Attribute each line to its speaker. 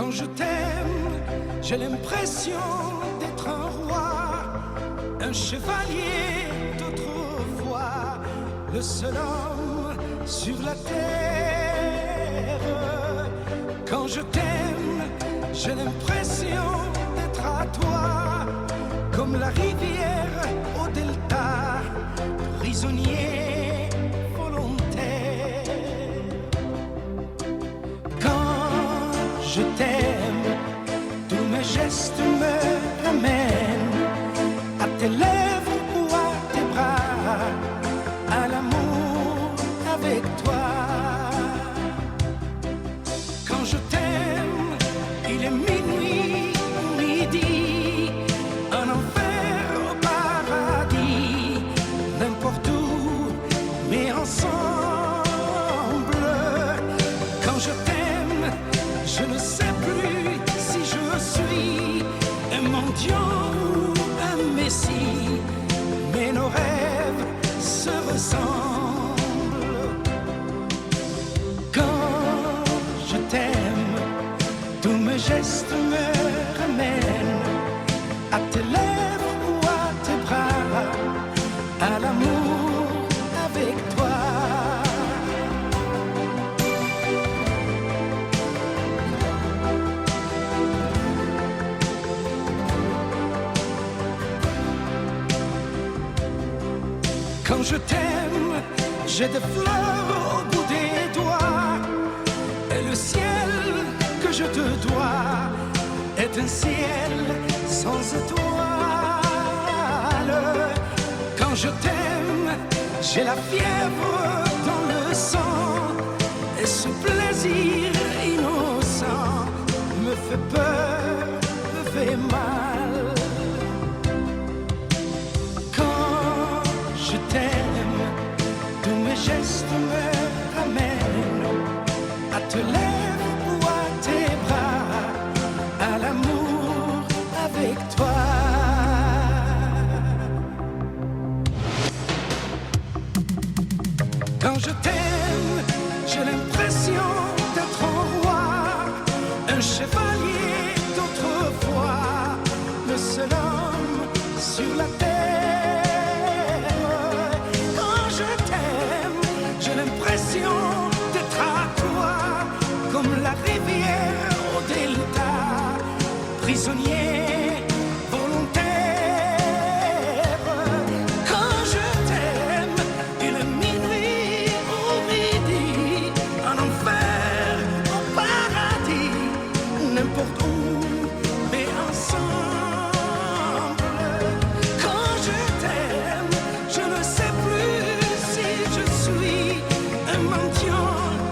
Speaker 1: Quand je t'aime, j'ai l'impression d'être un roi, un chevalier d'autrefois, le seul homme sur la terre. Quand je t'aime, j'ai l'impression d'être à toi, comme la rivière au delta, prisonnier volontaire. Quand je t'aime, tous mes gestes me ramènent à tes lèvres ou à tes bras, à l'amour avec toi. Quand je t'aime, il est minuit, midi, un enfer au paradis, n'importe où, mais ensemble. Quand je t'aime, je ne sais plus si je suis un mendiant ou un messie, mais nos rêves se ressemblent. Quand je t'aime, tous mes gestes me ramènent à tes lèvres ou à tes bras, à l'amour avec toi. Quand je t'aime, j'ai des fleurs au bout des doigts, et le ciel que je te dois est un ciel sans étoiles. Quand je t'aime, j'ai la fièvre dans le sang, et ce plaisir innocent me fait peur, me fait mal. Quand je t'aime, tous mes gestes me ramènent à te lèvres ou à tes bras, à l'amour avec toi. Quand je t'aime, j'ai l'impression d'être un roi, un chevalier d'autrefois, le seul homme sur la terre. Quand je t'aime, j'ai l'impression